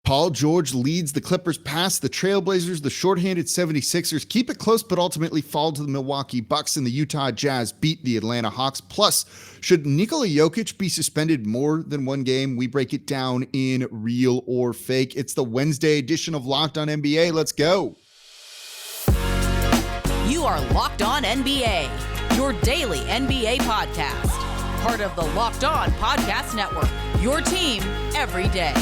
Paul George leads the Clippers past the Trailblazers. The shorthanded 76ers keep it close, but ultimately fall to the Milwaukee Bucks, and the Utah Jazz beat the Atlanta Hawks. Plus, should Nikola Jokic be suspended more than one game? We break it down in Real or Fake. It's the Wednesday edition of Locked On NBA. Let's go. You are Locked On NBA, your daily NBA podcast. Part of the Locked On Podcast Network, your team every day.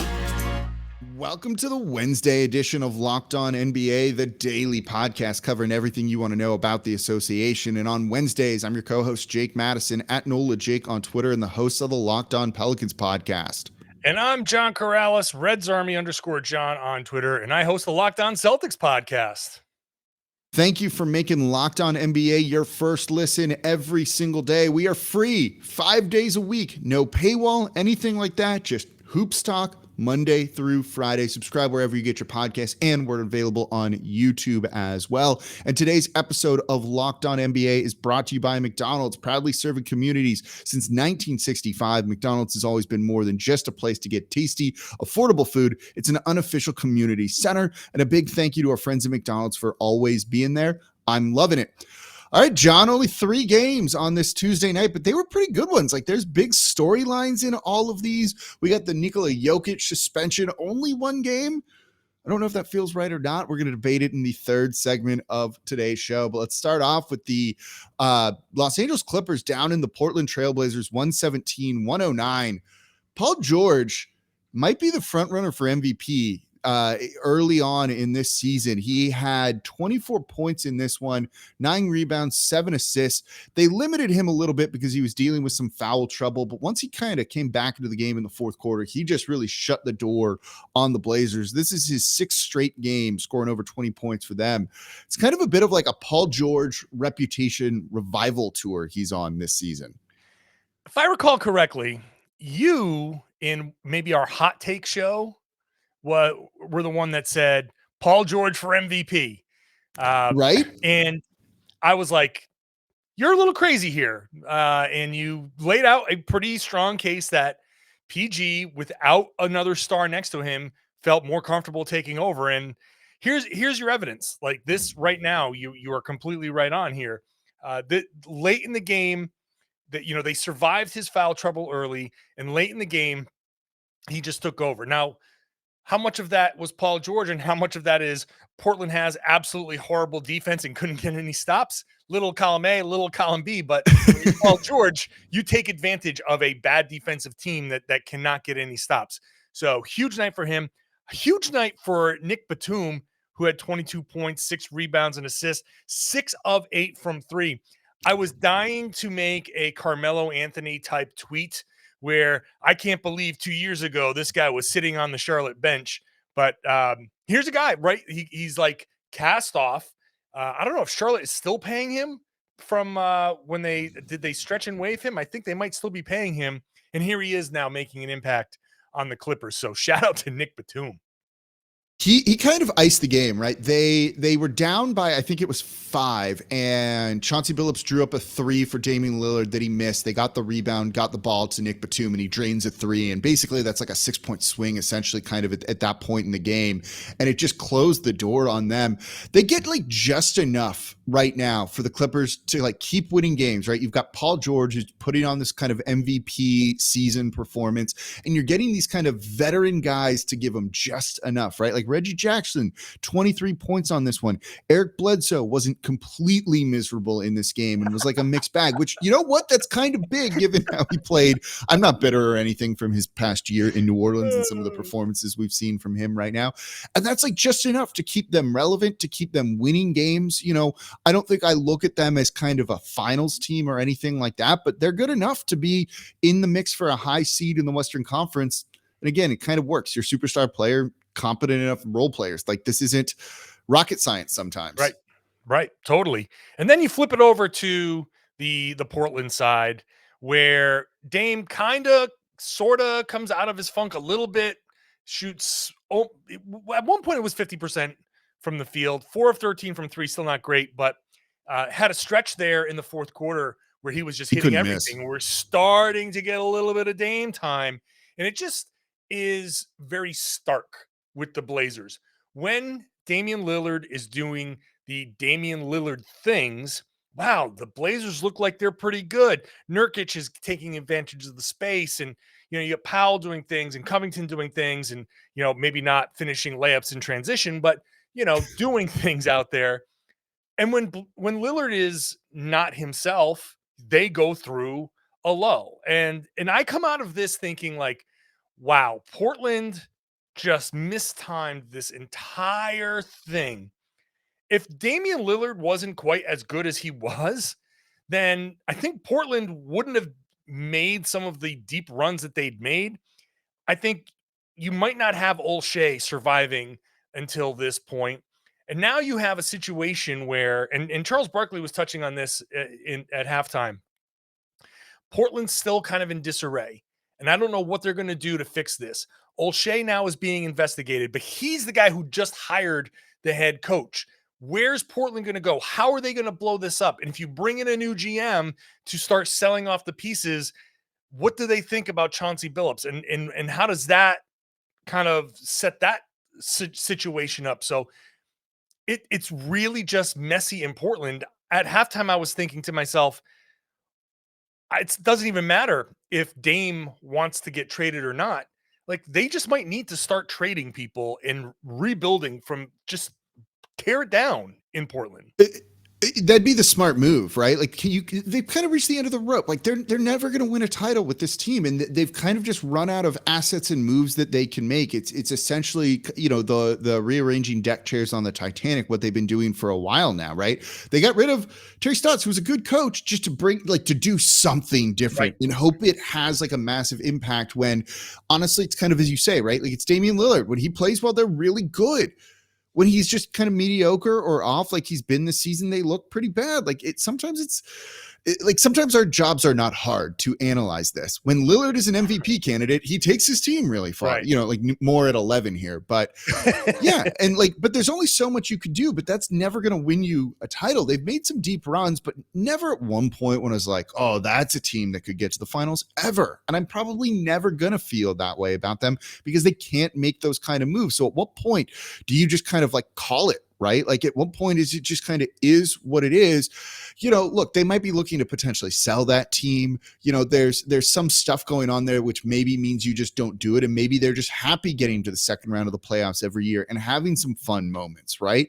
Welcome to the Wednesday edition of Locked On NBA, the daily podcast covering everything you want to know about the association. And on Wednesdays, I'm your co-host, Jake Madison, at Nikola Jake on Twitter, and the host of the Locked On Pelicans podcast. And I'm John Karalis, Reds Army _John on Twitter, and I host the Locked On Celtics podcast. Thank you for making Locked On NBA your first listen every single day. We are free 5 days a week. No paywall, anything like that. Just hoops talk Monday through Friday. Subscribe wherever you get your podcasts, and we're available on YouTube as well. And today's episode of Locked On NBA is brought to you by McDonald's, proudly serving communities since 1965. McDonald's has always been more than just a place to get tasty, affordable food. It's an unofficial community center, and a big thank you to our friends at McDonald's for always being there. I'm loving it. All right, John, only 3 games on this Tuesday night, but they were pretty good ones. Like, there's big storylines in all of these. We got the Nikola Jokic suspension, only 1 game. I don't know if that feels right or not. We're going to debate it in the third segment of today's show. But let's start off with the Los Angeles Clippers down in the Portland Trailblazers, 117-109. Paul George might be the front runner for MVP. Early on in this season, he had 24 points in this one, 9 rebounds, 7 assists. They limited him a little bit because he was dealing with some foul trouble, but once he kind of came back into the game in the fourth quarter, he just really shut the door on the Blazers. This is his 6th straight game scoring over 20 points for them. It's kind of a bit of like a Paul George reputation revival tour he's on this season. If I recall correctly, you in maybe our hot take show were the one that said Paul George for MVP. Right. And I was like, you're a little crazy here. And you laid out a pretty strong case that PG, without another star next to him, felt more comfortable taking over. And here's your evidence. Like this right now, you are completely right on here. Late in the game, they survived his foul trouble early, and late in the game, he just took over. Now, how much of that was Paul George and how much of that is Portland has absolutely horrible defense and couldn't get any stops? Little column A, little column B. But Paul George, you take advantage of a bad defensive team that cannot get any stops. So huge night for him. A huge night for Nick Batum, who had 22 points, 6 rebounds and assists, 6 of 8 from 3. I was dying to make a Carmelo Anthony type tweet where I can't believe 2 years ago this guy was sitting on the Charlotte bench. But here's a guy, right? He's like cast off. I don't know if Charlotte is still paying him from when they stretch and waive him. I think they might still be paying him. And here he is now making an impact on the Clippers. So shout out to Nick Batum. He kind of iced the game, right? They were down by, I think it was 5, and Chauncey Billups drew up a 3 for Damian Lillard that he missed. They got the rebound, got the ball to Nick Batum, and he drains a 3. And basically that's like a 6-point swing, essentially, kind of at that point in the game. And it just closed the door on them. They get like just enough right now for the Clippers to like keep winning games, right? You've got Paul George who's putting on this kind of MVP season performance, and you're getting these kind of veteran guys to give them just enough, right? Like Reggie Jackson, 23 points on this one. Eric Bledsoe wasn't completely miserable in this game and was like a mixed bag, which, you know what? That's kind of big given how he played. I'm not bitter or anything from his past year in New Orleans and some of the performances we've seen from him right now. And that's like just enough to keep them relevant, to keep them winning games. You know, I don't think I look at them as kind of a finals team or anything like that, but they're good enough to be in the mix for a high seed in the Western Conference. And again, it kind of works. Your superstar player, competent enough role players. Like this isn't rocket science sometimes. Right. Totally. And then you flip it over to the Portland side where Dame kind of sort of comes out of his funk a little bit, shoots. At one point it was 50% from the field, 4 of 13 from 3, still not great, but had a stretch there in the fourth quarter where he was just hitting everything. We're starting to get a little bit of Dame time, and it just is very stark with the Blazers. When Damian Lillard is doing the Damian Lillard things, wow, the Blazers look like they're pretty good. Nurkic is taking advantage of the space, and you got Powell doing things and Covington doing things, and maybe not finishing layups in transition, but doing things out there. And when Lillard is not himself, they go through a lull. And I come out of this thinking like, wow, Portland just mistimed this entire thing. If Damian Lillard wasn't quite as good as he was, then I think Portland wouldn't have made some of the deep runs that they'd made. I think you might not have Olshey surviving until this point. And now you have a situation where, and Charles Barkley was touching on this at halftime, Portland's still kind of in disarray. And I don't know what they're going to do to fix this. Olshey now is being investigated, but he's the guy who just hired the head coach. Where's Portland going to go? How are they going to blow this up? And if you bring in a new GM to start selling off the pieces, what do they think about Chauncey Billups? And how does that kind of set that situation up? So it's really just messy in Portland. At halftime, I was thinking to myself, it doesn't even matter if Dame wants to get traded or not. Like, they just might need to start trading people and rebuilding from just tear it down in Portland. That'd be the smart move, right? Like, they've kind of reached the end of the rope. Like, they're never going to win a title with this team, and they've kind of just run out of assets and moves that they can make. It's essentially, the rearranging deck chairs on the Titanic, what they've been doing for a while now, right? They got rid of Terry Stotts, who was a good coach, just to to do something different, right, and hope it has like a massive impact. When honestly, it's kind of as you say, right? Like, it's Damian Lillard. When he plays well, they're really good. When he's just kind of mediocre or off, like he's been this season, they look pretty bad. Like, sometimes our jobs are not hard to analyze this. When Lillard is an MVP candidate, he takes his team really far, right, like more at 11 here, but yeah. And but there's only so much you could do, but that's never going to win you a title. They've made some deep runs, but never at one point when I was like, oh, that's a team that could get to the finals ever. And I'm probably never going to feel that way about them because they can't make those kind of moves. So at what point do you just kind of like call it? Right? Like, at what point is it just kind of is what it is? Look, they might be looking to potentially sell that team. There's some stuff going on there, which maybe means you just don't do it. And maybe they're just happy getting to the second round of the playoffs every year and having some fun moments. Right.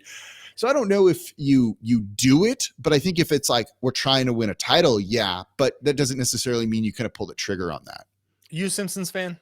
So I don't know if you do it, but I think if it's like, we're trying to win a title, yeah, but that doesn't necessarily mean you kind of pull the trigger on that. You a Simpsons fan?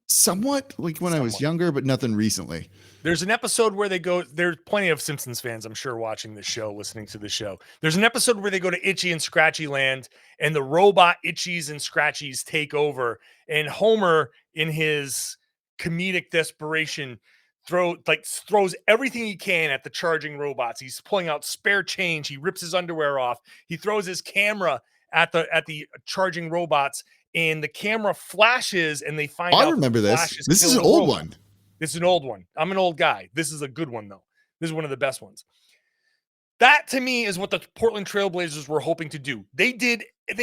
Somewhat, like when I was younger, but nothing recently. There's an episode where they go, there's plenty of Simpsons fans, I'm sure, watching this show, listening to the show. There's an episode where they go to Itchy and Scratchy land, and the robot Itchies and Scratchies take over. And Homer, in his comedic desperation, throws everything he can at the charging robots. He's pulling out spare change. He rips his underwear off. He throws his camera at the charging robots, and the camera flashes, and they find out. I remember this. This is an old one. This is an old one. I'm an old guy. This is a good one, though. This is one of the best ones. That, to me, is what the Portland Trailblazers were hoping to do. They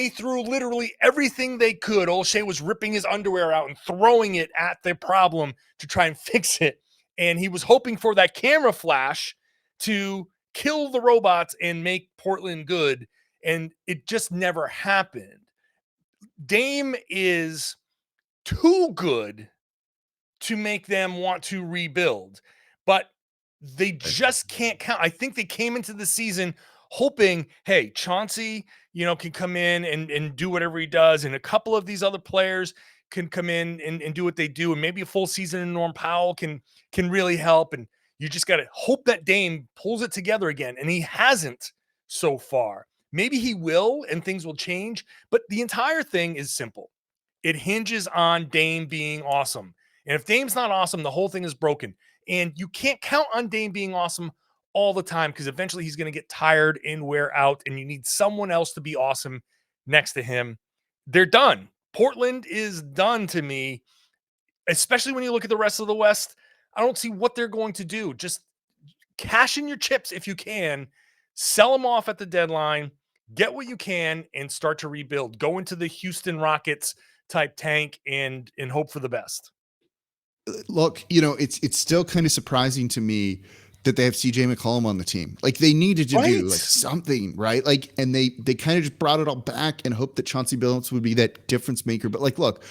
threw literally everything they could. Olshey was ripping his underwear out and throwing it at the problem to try and fix it. And he was hoping for that camera flash to kill the robots and make Portland good. And it just never happened. Dame is too good to make them want to rebuild, but they just can't count. I think they came into the season hoping, hey, Chauncey, can come in and do whatever he does, and a couple of these other players can come in and do what they do, and maybe a full season in Norm Powell can really help. And you just got to hope that Dame pulls it together again, and he hasn't so far. Maybe he will, and things will change, but the entire thing is simple. It hinges on Dame being awesome. And if Dame's not awesome, the whole thing is broken. And you can't count on Dame being awesome all the time, because eventually he's going to get tired and wear out, and you need someone else to be awesome next to him. They're done. Portland is done to me, especially when you look at the rest of the West. I don't see what they're going to do. Just cash in your chips if you can, sell them off at the deadline, get what you can, and start to rebuild. Go into the Houston Rockets type tank and hope for the best. Look, it's still kind of surprising to me that they have CJ McCollum on the team. Like they needed to do like something, right? Like, and they kind of just brought it all back and hoped that Chauncey Billups would be that difference maker. But like, look,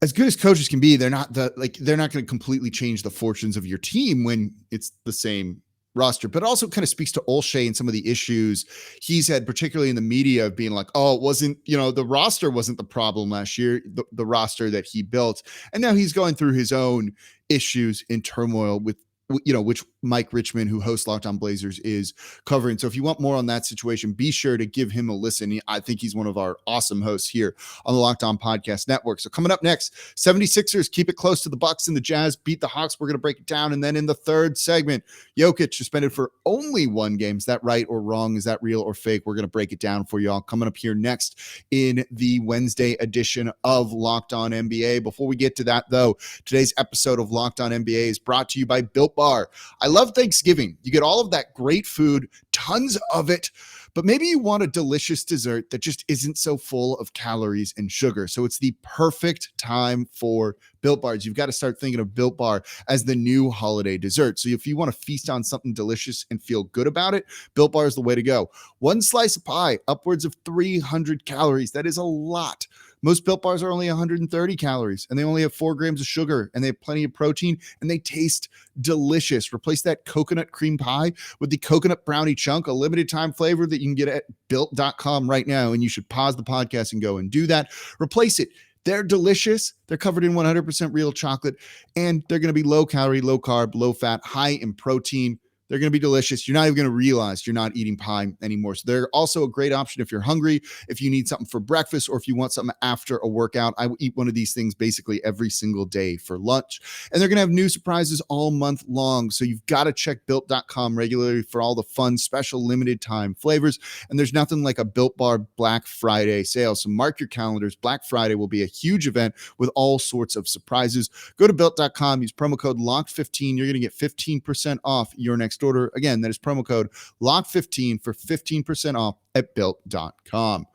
as good as coaches can be, they're not going to completely change the fortunes of your team when it's the same roster. But it also kind of speaks to Olshey and some of the issues he's had, particularly in the media, of being like, oh, it wasn't, the roster wasn't the problem last year, the roster that he built. And now he's going through his own issues in turmoil with, which Mike Richmond, who hosts Locked On Blazers, is covering. So if you want more on that situation, be sure to give him a listen. I think he's one of our awesome hosts here on the Locked On Podcast Network. So coming up next, 76ers keep it close to the Bucks, and the Jazz beat the Hawks. We're going to break it down. And then in the third segment, Jokic suspended for only one game. Is that right or wrong? Is that real or fake? We're going to break it down for y'all coming up here next in the Wednesday edition of Locked On NBA. Before we get to that, though, today's episode of Locked On NBA is brought to you by Built Bar. I love Thanksgiving. You get all of that great food, tons of it, but maybe you want a delicious dessert that just isn't so full of calories and sugar. So it's the perfect time for Built Bars. You've got to start thinking of Built Bar as the new holiday dessert. So if you want to feast on something delicious and feel good about it, Built Bar is the way to go. One slice of pie, upwards of 300 calories. That is a lot. Most Built Bars are only 130 calories, and they only have 4 grams of sugar, and they have plenty of protein, and they taste delicious. Replace that coconut cream pie with the coconut brownie chunk, a limited time flavor that you can get at built.com right now, and you should pause the podcast and go and do that. Replace it. They're delicious. They're covered in 100% real chocolate, and they're going to be low calorie, low carb, low fat, high in protein. They're going to be delicious. You're not even going to realize you're not eating pie anymore. So they're also a great option if you're hungry, if you need something for breakfast, or if you want something after a workout. I will eat one of these things basically every single day for lunch. And they're going to have new surprises all month long. So you've got to check built.com regularly for all the fun, special, limited time flavors. And there's nothing like a Built Bar Black Friday sale. So mark your calendars. Black Friday will be a huge event with all sorts of surprises. Go to built.com, use promo code LOCKED15. You're going to get 15% off your next order. Again, that is promo code LOCK15 for 15% off at built.com.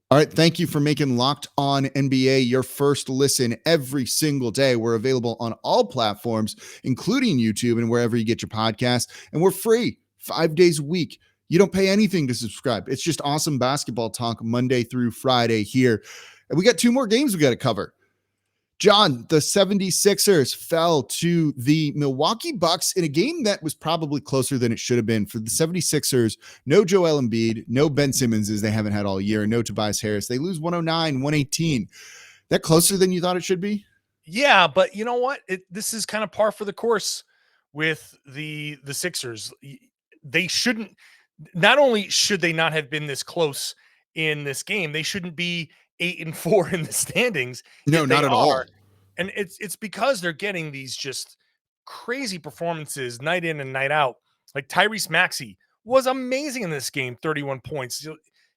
All right. Thank you for making Locked On NBA your first listen every single day. We're available on all platforms, including YouTube and wherever you get your podcasts. And we're free 5 days a week. You don't pay anything to subscribe. It's just awesome basketball talk Monday through Friday here. And we got 2 more games we got to cover. John, the 76ers fell to the Milwaukee Bucks in a game that was probably closer than it should have been. For the 76ers, no Joel Embiid, no Ben Simmons, as they haven't had all year, no Tobias Harris. They lose 109-118. That closer than you thought it should be? Yeah, but you know what? This is kind of par for the course with the Sixers. They shouldn't, not only should they not have been this close in this game, they shouldn't be 8-4 in the standings. No, not at all. And it's because they're getting these just crazy performances night in and night out. Like Tyrese Maxey was amazing in this game, 31 points.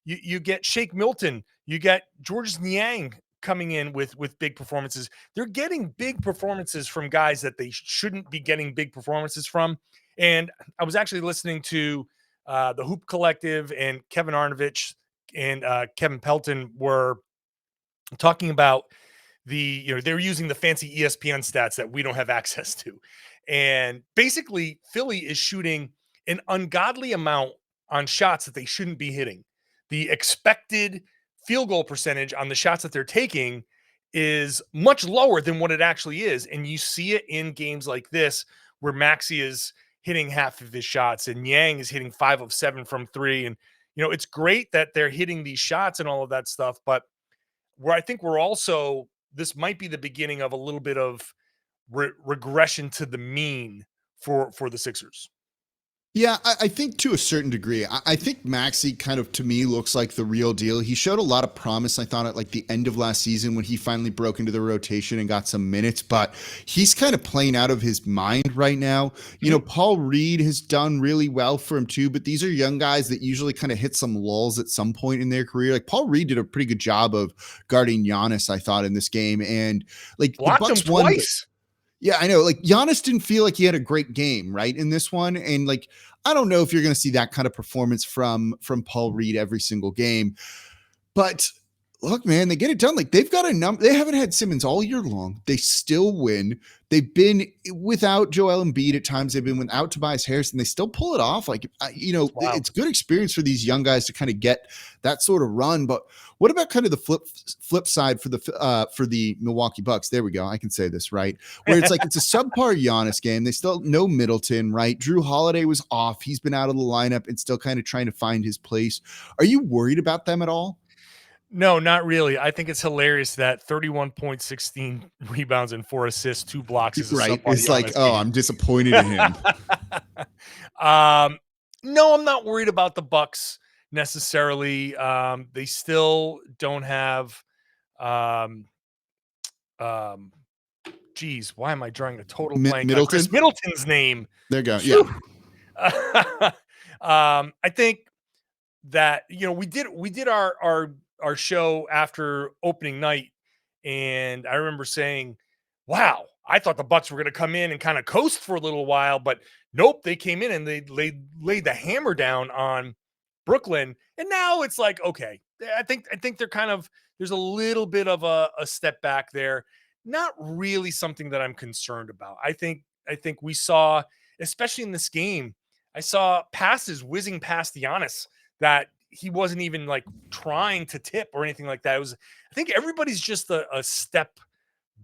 You get Shake Milton, you get Georges Niang coming in with big performances. They're getting big performances from guys that they shouldn't be getting big performances from. And I was actually listening to the Hoop Collective, and Kevin Arnovich and Kevin Pelton were talking about they're using the fancy ESPN stats that we don't have access to. And basically Philly is shooting an ungodly amount on shots that they shouldn't be hitting. The expected field goal percentage on the shots that they're taking is much lower than what it actually is. And you see it in games like this, where Maxey is hitting half of his shots and Yang is hitting 5 of 7 from 3. And, it's great that they're hitting these shots and all of that stuff, but where I think this might be the beginning of a little bit of regression to the mean for the Sixers. Yeah, I think to a certain degree. I think Maxey kind of, to me, looks like the real deal. He showed a lot of promise, I thought, at like the end of last season when he finally broke into the rotation and got some minutes, but he's kind of playing out of his mind right now. Paul Reed has done really well for him too, but these are young guys that usually kind of hit some lulls at some point in their career. Like Paul Reed did a pretty good job of guarding Giannis, I thought, in this game. And like blocked the Bucks him twice. Yeah, I know. Like Giannis didn't feel like he had a great game, right, in this one. And like, I don't know if you're going to see that kind of performance from Paul Reed every single game. But look, man, they get it done. Like they've got a number. They haven't had Simmons all year long. They still win. They've been without Joel Embiid at times. They've been without Tobias Harris, and they still pull it off. Like it's good experience for these young guys to kind of get that sort of run. But what about kind of the flip side for the Milwaukee Bucks? There we go. I can say this right. Where it's like it's a subpar Giannis game. They still no Middleton, right? Drew Holiday was off. He's been out of the lineup and still kind of trying to find his place. Are you worried about them at all? No, not really. I think it's hilarious that 31 points, 16 rebounds, and 4 assists, 2 blocks is a Right. subpar It's like, Giannis oh, game. I'm disappointed in him. No, I'm not worried about the Bucks necessarily. They still don't have geez, why am I drawing a total blank on Chris Middleton's name? There you go. Yeah. I think that we did our show after opening night, and I remember saying, wow, I thought the Bucks were going to come in and kind of coast for a little while, but nope, they came in and they laid the hammer down on Brooklyn. And now it's like, okay, I think they're kind of, there's a little bit of a step back there. Not really something that I'm concerned about. I think we saw, especially in this game, I saw passes whizzing past Giannis that he wasn't even like trying to tip or anything like that. It was, I think everybody's just a step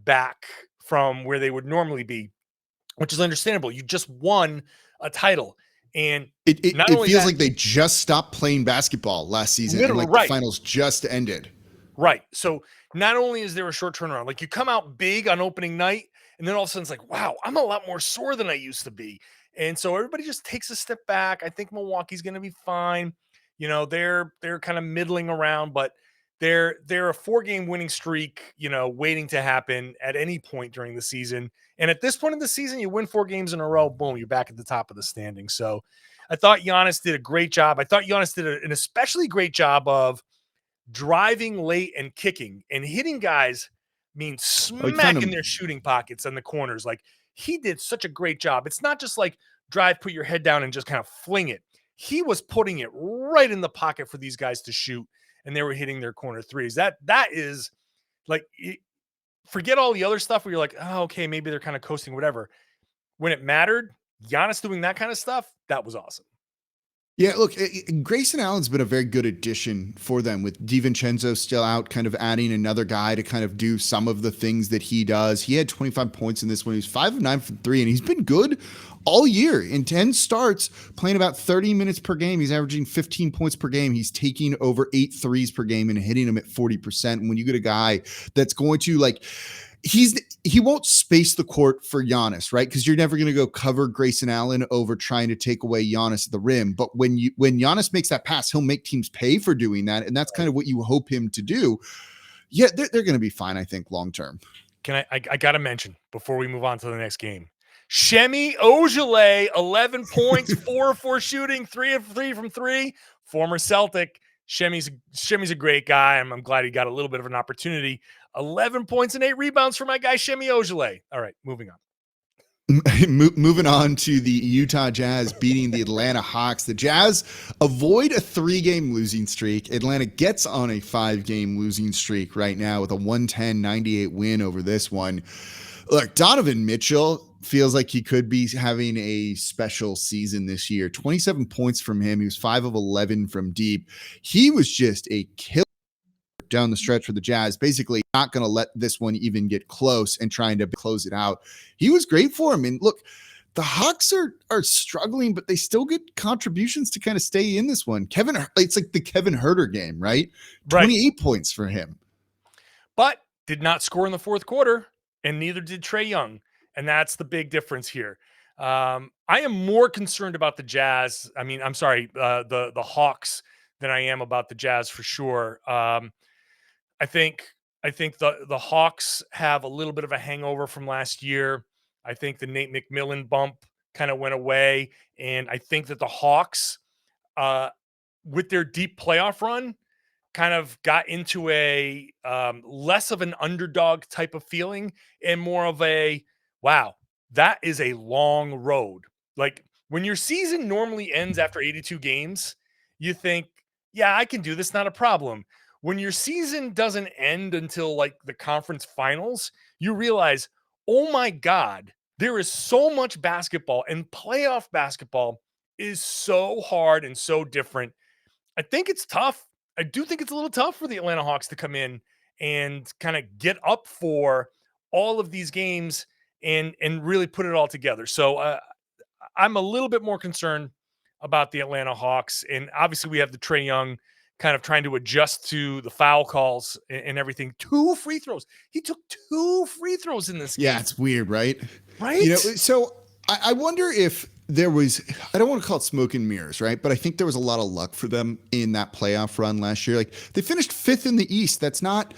back from where they would normally be, which is understandable. You just won a title. And it feels like they just stopped playing basketball last season. And like the finals just ended. Right. So not only is there a short turnaround, like you come out big on opening night, and then all of a sudden it's like, wow, I'm a lot more sore than I used to be. And so everybody just takes a step back. I think Milwaukee's going to be fine. They're kind of middling around, but they're a 4-game winning streak, waiting to happen at any point during the season. And at this point in the season, you win 4 games in a row, boom, you're back at the top of the standing. So I thought Giannis did a great job. I thought Giannis did an especially great job of driving late and kicking and hitting guys, smacking their shooting pockets and the corners. Like he did such a great job. It's not just like drive, put your head down and just kind of fling it. He was putting it right in the pocket for these guys to shoot, and they were hitting their corner threes. That is like, forget all the other stuff where you're like, oh, okay, maybe they're kind of coasting, whatever. When it mattered, Giannis doing that kind of stuff, that was awesome. Yeah, look, Grayson Allen's been a very good addition for them with DiVincenzo still out, kind of adding another guy to kind of do some of the things that he does. He had 25 points in this one. He was 5 of 9 from 3, and he's been good all year. In 10 starts, playing about 30 minutes per game, he's averaging 15 points per game. He's taking over 8 threes per game and hitting them at 40%. And when you get a guy that's going to like, he won't space the court for Giannis, right? Because you're never going to go cover Grayson Allen over trying to take away Giannis at the rim. But when Giannis makes that pass, he'll make teams pay for doing that, and that's kind of what you hope him to do. Yeah, they're going to be fine, I think, long term. Can I got to mention before we move on to the next game, Semi Ojeleye, 11 points, 4 of 4 shooting, 3 of 3 from 3, former Celtic. Shemi's a great guy. I'm glad he got a little bit of an opportunity. 11 points and 8 rebounds for my guy, Semi Ojeleye. All right, moving on. Moving on to the Utah Jazz beating the Atlanta Hawks. The Jazz avoid a 3-game losing streak. Atlanta gets on a 5-game losing streak right now with a 110-98 win over this one. Look, Donovan Mitchell feels like he could be having a special season this year. 27 points from him. He was 5 of 11 from deep. He was just a killer down the stretch for the Jazz, basically not going to let this one even get close and trying to close it out. He was great for him. And look, the Hawks are struggling, but they still get contributions to kind of stay in this one. It's like the Kevin Huerter game, right? 28 points for him. But did not score in the fourth quarter, and neither did Trae Young. And that's the big difference here. I am more concerned about the Jazz. The Hawks than I am about the Jazz for sure. I think the Hawks have a little bit of a hangover from last year. I think the Nate McMillan bump kind of went away. And I think that the Hawks, with their deep playoff run, kind of got into a less of an underdog type of feeling and more of a, wow, that is a long road. Like when your season normally ends after 82 games, you think, yeah, I can do this, not a problem. when your season doesn't end until like the conference finals, you realize, oh my God, there is so much basketball, and playoff basketball is so hard and so different. I think it's tough. I do think it's a little tough for the Atlanta Hawks to come in and kind of get up for all of these games and really put it all together. So I'm a little bit more concerned about the Atlanta Hawks, and obviously we have the Trae Young kind of trying to adjust to the foul calls and everything. 2 free throws. He took 2 free throws in this game. Yeah, it's weird, right? Right? So I wonder if there was, I don't want to call it smoke and mirrors, right? But I think there was a lot of luck for them in that playoff run last year. Like, they finished 5th in the East. That's not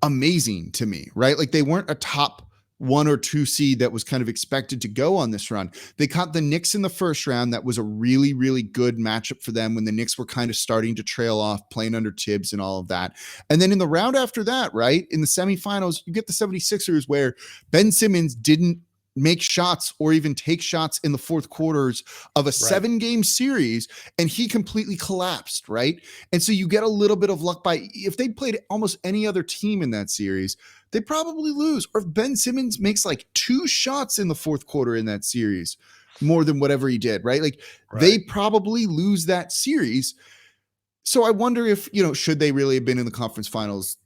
amazing to me, right? Like, they weren't a top 1 or 2 seed that was kind of expected to go on this run. They caught the Knicks in the first round. That was a really, really good matchup for them when the Knicks were kind of starting to trail off, playing under Tibbs and all of that. And then in the round after that, right, in the semifinals, you get the 76ers where Ben Simmons didn't make shots or even take shots in the fourth quarters of a 7-game series, and he completely collapsed, right? And so you get a little bit of luck by, if they played almost any other team in that series, they probably lose. Or if Ben Simmons makes like 2 shots in the fourth quarter in that series, more than whatever he did, right? Like, they probably lose that series. So I wonder if, should they really have been in the conference finals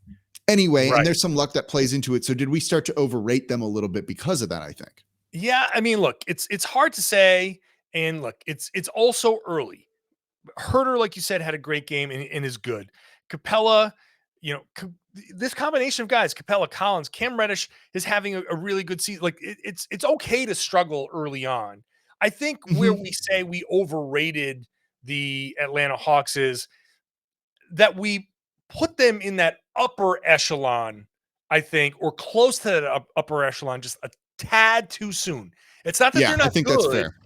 anyway? And there's some luck that plays into it. So did we start to overrate them a little bit because of that, I think? Yeah, I mean, look, it's hard to say, and look, it's also early. Herter, like you said, had a great game and is good. Capella, this combination of guys, Capella, Collins, Cam Reddish, is having a really good season. Like, it's okay to struggle early on. I think where we say we overrated the Atlanta Hawks is that we put them in that upper echelon, I think, or close to that upper echelon, just a tad too soon. It's not that they're not I think good. that's fair.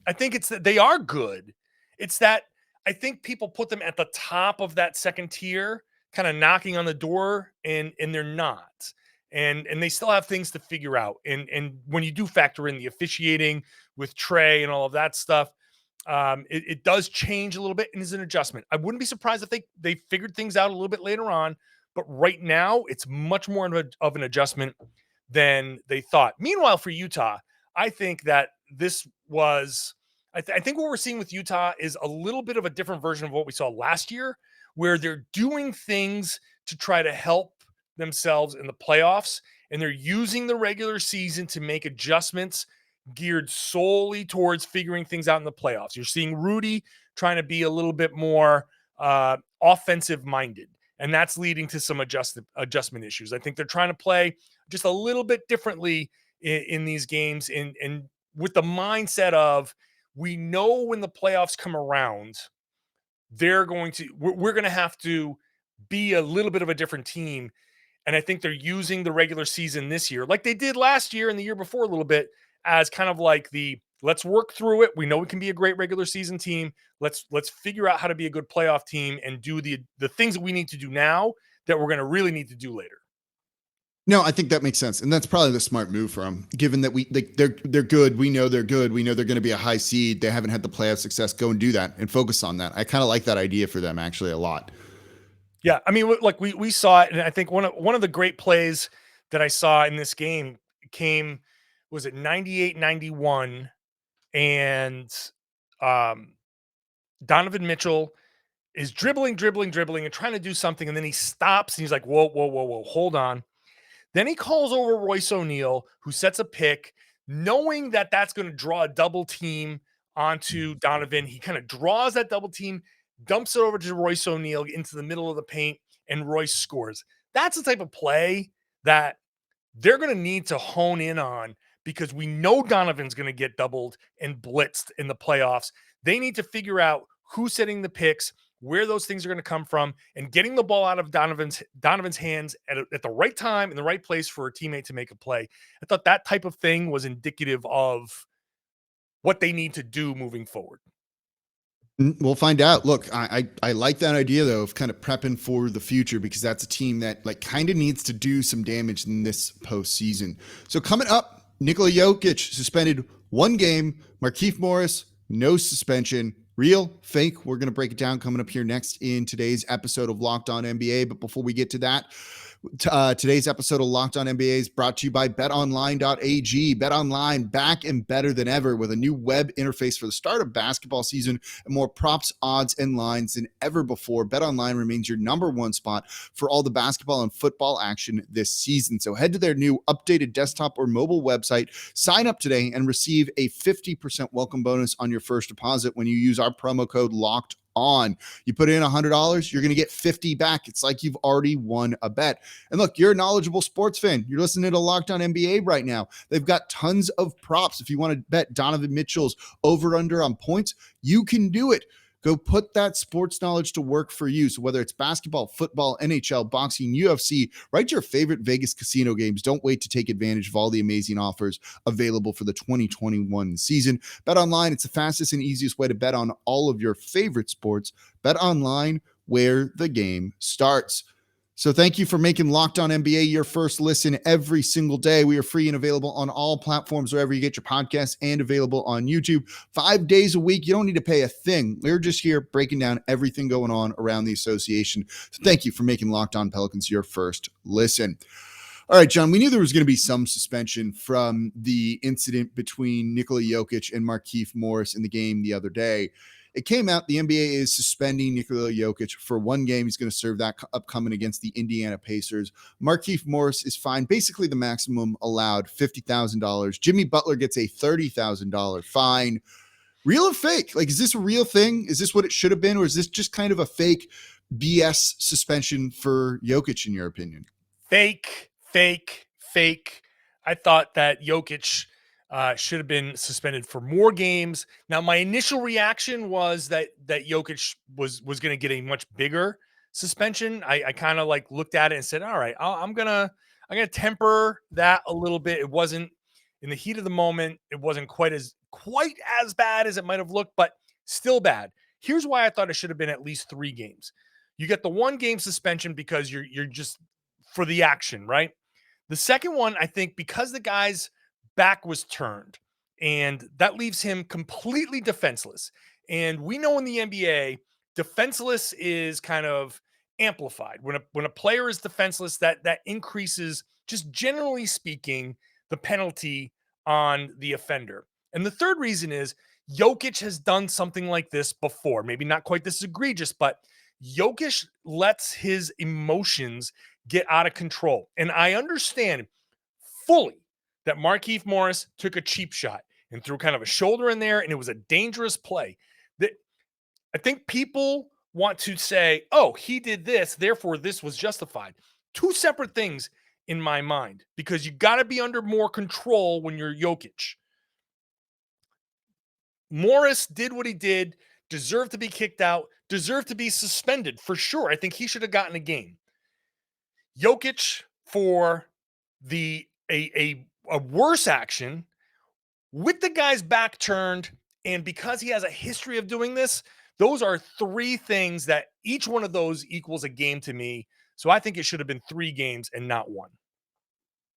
I think it's that they are good. It's that I think people put them at the top of that second tier, kind of knocking on the door, and they're not. And they still have things to figure out. And when you do factor in the officiating with Trae and all of that stuff, it does change a little bit and is an adjustment. I wouldn't be surprised if they figured things out a little bit later on, but right now it's much more of an adjustment than they thought. Meanwhile, for Utah, I think that this was, I think what we're seeing with Utah is a little bit of a different version of what we saw last year, where they're doing things to try to help themselves in the playoffs, and they're using the regular season to make adjustments geared solely towards figuring things out in the playoffs. You're seeing Rudy trying to be a little bit more offensive minded, and that's leading to some adjustment issues. I think they're trying to play just a little bit differently in these games, and with the mindset of, we know when the playoffs come around, we're going to have to be a little bit of a different team. And I think they're using the regular season this year, like they did last year and the year before a little bit, as kind of like let's work through it. We know we can be a great regular season team. Let's figure out how to be a good playoff team and do the things that we need to do now that we're going to really need to do later. No, I think that makes sense. And that's probably the smart move for them, given that they're good. We know they're good. We know they're going to be a high seed. They haven't had the playoff success. Go and do that and focus on that. I kind of like that idea for them actually a lot. Yeah. I mean, like we saw it. And I think one of the great plays that I saw in this game was it 98-91, and Donovan Mitchell is dribbling and trying to do something. And then he stops and he's like, whoa, hold on. Then he calls over Royce O'Neal, who sets a pick, knowing that that's going to draw a double team onto Donovan. He kind of draws that double team, dumps it over to Royce O'Neal into the middle of the paint, and Royce scores. That's the type of play that they're going to need to hone in on, because we know Donovan's going to get doubled and blitzed in the playoffs. They need to figure out who's setting the picks, where those things are going to come from, and getting the ball out of Donovan's hands at the right time in the right place for a teammate to make a play. I thought that type of thing was indicative of what they need to do moving forward. We'll find out. Look, I like that idea though of kind of prepping for the future, because that's a team that like kind of needs to do some damage in this postseason. So coming up, Nikola Jokic suspended 1 game, Markieff Morris, no suspension. Real, fake? We're going to break it down coming up here next in today's episode of Locked On NBA. But before we get to that, today's episode of Locked On NBA is brought to you by BetOnline.ag. BetOnline back and better than ever with a new web interface for the start of basketball season and more props, odds, and lines than ever before. BetOnline remains your number one spot for all the basketball and football action this season. So head to their new updated desktop or mobile website, sign up today, and receive a 50% welcome bonus on your first deposit when you use our promo code Locked On. You put in $100, you're going to get 50 back. It's like you've already won a bet. And look, you're a knowledgeable sports fan. You're listening to Locked On NBA right now. They've got tons of props. If you want to bet Donovan Mitchell's over under on points, you can do it. Go put that sports knowledge to work for you. So whether it's basketball, football, NHL, boxing, UFC, right to your favorite Vegas casino games, don't wait to take advantage of all the amazing offers available for the 2021 season. Bet online, it's the fastest and easiest way to bet on all of your favorite sports. Bet online, where the game starts. So thank you for making Locked On NBA your first listen every single day. We are free and available on all platforms wherever you get your podcasts and available on YouTube 5 days a week. You don't need to pay a thing. We're just here breaking down everything going on around the association. So thank you for making Locked On Pelicans your first listen. All right, John, we knew there was going to be some suspension from the incident between Nikola Jokic and Markieff Morris in the game the other day. It came out the NBA is suspending Nikola Jokic for one game. He's going to serve that upcoming against the Indiana Pacers. Markieff Morris is fined basically the maximum allowed, $50,000. Jimmy Butler gets a $30,000 fine. Real or fake? Like, is this a real thing? Is this what it should have been? Or is this just kind of a fake BS suspension for Jokic, in your opinion? Fake. I thought that Jokic should have been suspended for more games. Now, my initial reaction was that Jokic was going to get a much bigger suspension. I kind of like looked at it and said, all right, I'm gonna temper that a little bit. It wasn't in the heat of the moment. It wasn't quite as bad as it might have looked, but still bad. Here's why I thought it should have been at least 3 games. You get the 1 game suspension because you're just for the action, right? The second one, I think, because the guy's back was turned, and that leaves him completely defenseless. And we know in the NBA, defenseless is kind of amplified. When a player is defenseless, that increases, just generally speaking, the penalty on the offender. And the third reason is Jokic has done something like this before. Maybe not quite this egregious, but Jokic lets his emotions get out of control. And I understand fully that Markieff Morris took a cheap shot and threw kind of a shoulder in there, and it was a dangerous play. That I think people want to say, oh, he did this, therefore this was justified. 2 separate things in my mind, because you got to be under more control when you're Jokic. Morris did what he did, deserved to be kicked out, deserved to be suspended for sure. I think he should have gotten a game. Jokic for a worse action with the guy's back turned, and because he has a history of doing this, those are 3 things that each one of those equals a game to me. So I think it should have been 3 games and not 1.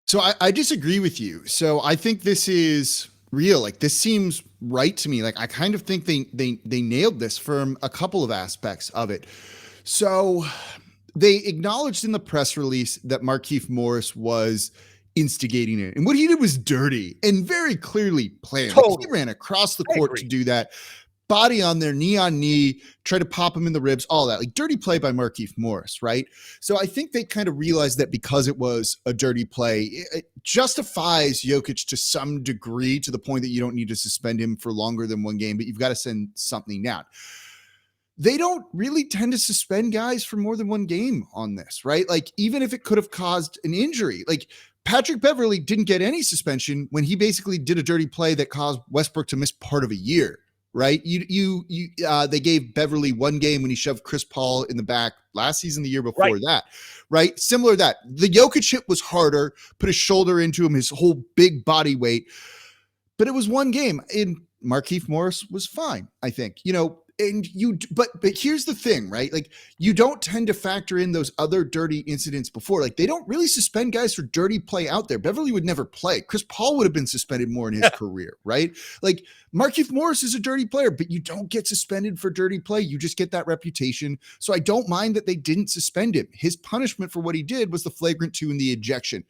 So I disagree with you. So I think this is real. Like, this seems right to me. Like, I kind of think they nailed this from a couple of aspects of it. So they acknowledged in the press release that Markieff Morris was instigating it. And what he did was dirty and very clearly planned. Totally. Like, he ran across the court to do that. Body on there, knee on knee, try to pop him in the ribs, all that. Like, dirty play by Markieff Morris, right? So I think they kind of realized that because it was a dirty play, it justifies Jokic to some degree, to the point that you don't need to suspend him for longer than 1 game, but you've got to send something down. They don't really tend to suspend guys for more than 1 game on this, right? Like, even if it could have caused an injury, like Patrick Beverley didn't get any suspension when he basically did a dirty play that caused Westbrook to miss part of a year, right? They gave Beverley 1 game when he shoved Chris Paul in the back last season, the year before that, right? Similar to that. The Jokic hit was harder, put his shoulder into him, his whole big body weight. but it was one game. And Markieff Morris was fine, I think. But here's the thing, right? Like, you don't tend to factor in those other dirty incidents before. Like, they don't really suspend guys for dirty play out there. Beverly would never play. Chris Paul would have been suspended more in his career, right? Like, Markieff Morris is a dirty player, but you don't get suspended for dirty play. You just get that reputation. So I don't mind that they didn't suspend him. His punishment for what he did was the flagrant 2 and the ejection.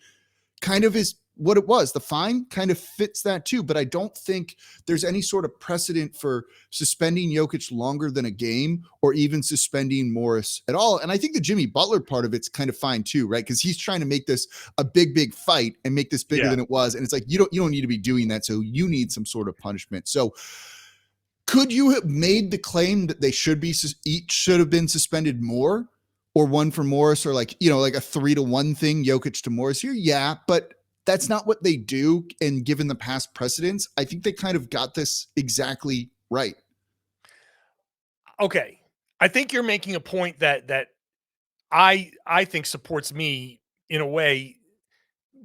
Kind of is what it was. The fine kind of fits that too, but I don't think there's any sort of precedent for suspending Jokic longer than a game or even suspending Morris at all. And I think the Jimmy Butler part of it's kind of fine too, right? Because he's trying to make this a big fight and make this bigger than it was. And it's like, you don't need to be doing that. So you need some sort of punishment. So could you have made the claim that they each should have been suspended more, or one for Morris, or like a 3-1 thing, Jokic to Morris here? Yeah, but that's not what they do. And given the past precedents, I think they kind of got this exactly right. Okay. I think you're making a point that I think supports me in a way.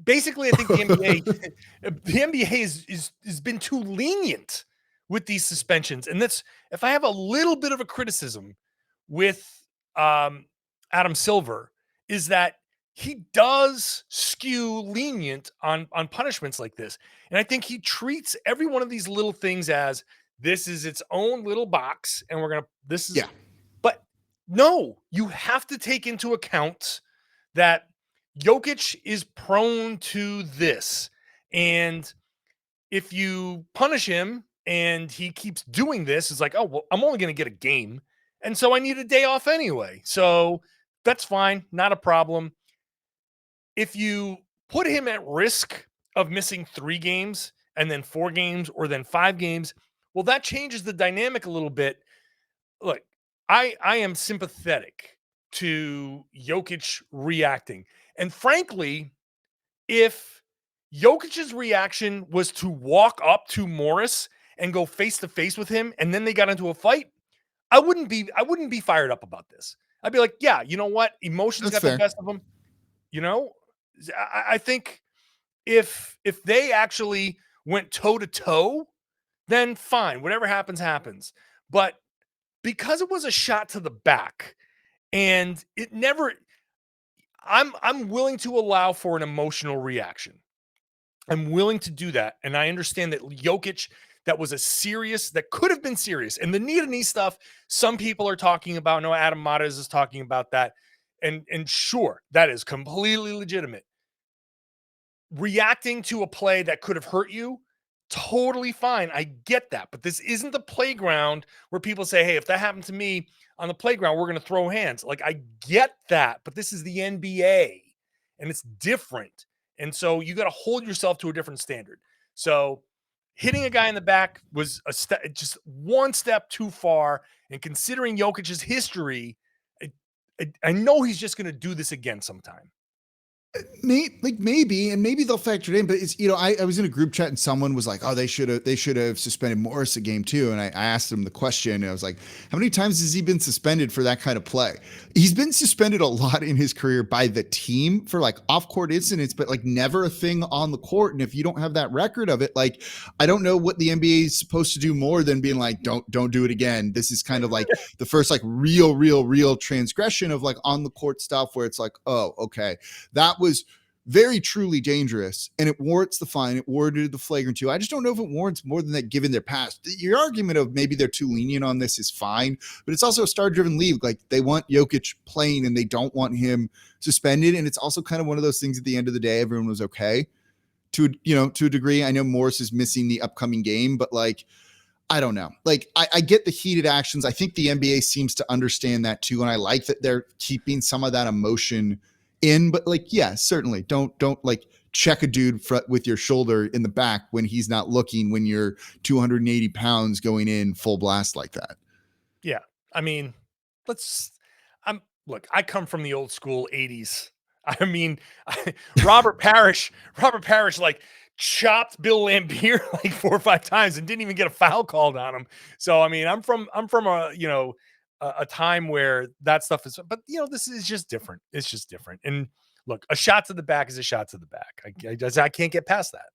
Basically, I think the NBA has been too lenient with these suspensions. And that's, if I have a little bit of a criticism with Adam Silver, is that he does skew lenient on punishments like this. And I think he treats every one of these little things as, this is its own little box, and but no, you have to take into account that Jokic is prone to this. And if you punish him and he keeps doing this, it's like, oh, well, I'm only going to get a game. And so I need a day off anyway. So that's fine. Not a problem. If you put him at risk of missing 3 games and then 4 games or then 5 games, well, that changes the dynamic a little bit. Look, I am sympathetic to Jokic reacting. And frankly, if Jokic's reaction was to walk up to Morris and go face to face with him, and then they got into a fight, I wouldn't be fired up about this. I'd be like, yeah, you know what? Emotions got the best of them. I think if they actually went toe to toe, then fine, whatever happens, happens. But because it was a shot to the back, and it never, I'm willing to allow for an emotional reaction. I'm willing to do that. And I understand that Jokic, that could have been serious. And the knee-to-knee stuff, some people are talking about. No, Adam Mares is talking about that. And sure, that is completely legitimate. Reacting to a play that could have hurt you, totally fine. I get that. But this isn't the playground where people say, hey, if that happened to me on the playground, we're going to throw hands. Like, I get that. But this is the NBA, and it's different. And so you got to hold yourself to a different standard. So hitting a guy in the back was just one step too far. And considering Jokic's history, I know he's just going to do this again sometime. Maybe they'll factor it in, but it's, I was in a group chat and someone was like, oh, they should have suspended Morris a game too. And I asked him the question, and I was like, how many times has he been suspended for that kind of play? He's been suspended a lot in his career by the team for like off-court incidents, but like never a thing on the court. And if you don't have that record of it, like, I don't know what the NBA is supposed to do more than being like, don't do it again. This is kind of like the first like real transgression of like on the court stuff where it's like, oh, okay, that was very truly dangerous, and it warrants the fine. It warranted the flagrant 2. I just don't know if it warrants more than that given their past. Your argument of maybe they're too lenient on this is fine, but it's also a star-driven league. Like, they want Jokic playing and they don't want him suspended. And it's also kind of one of those things at the end of the day, everyone was okay to a degree. I know Morris is missing the upcoming game, but like, I don't know. Like, I get the heated actions. I think the NBA seems to understand that too. And I like that they're keeping some of that emotion in, but like, yeah, certainly don't like check a dude with your shoulder in the back when he's not looking, when you're 280 pounds going in full blast like that. Yeah. I mean, I come from the old school 80s. I mean, Robert Parrish like chopped Bill Laimbeer like 4 or 5 times and didn't even get a foul called on him. So, I mean, I'm from a time where that stuff is, but this is just different. It's just different. And look, a shot to the back is a shot to the back. I can't get past that.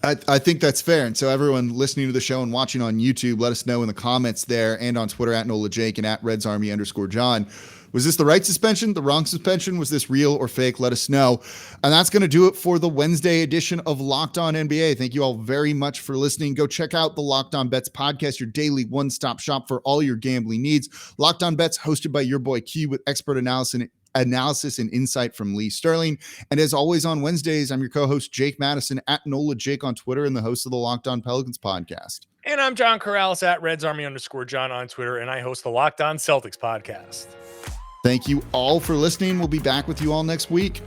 I think that's fair. And so everyone listening to the show and watching on YouTube, let us know in the comments there and on Twitter at Nola Jake and at RedsArmy_John. Was this the right suspension, the wrong suspension? Was this real or fake? Let us know. And that's going to do it for the Wednesday edition of Locked On NBA. Thank you all very much for listening. Go check out the Locked On Bets podcast, your daily one-stop shop for all your gambling needs. Locked On Bets, hosted by your boy Q, with expert analysis and insight from Lee Sterling. And as always on Wednesdays, I'm your co-host Jake Madison at Nola Jake on Twitter and the host of the Locked On Pelicans podcast. And I'm John Karalis at RedsArmy_John on Twitter, and I host the Locked On Celtics podcast. Thank you all for listening. We'll be back with you all next week.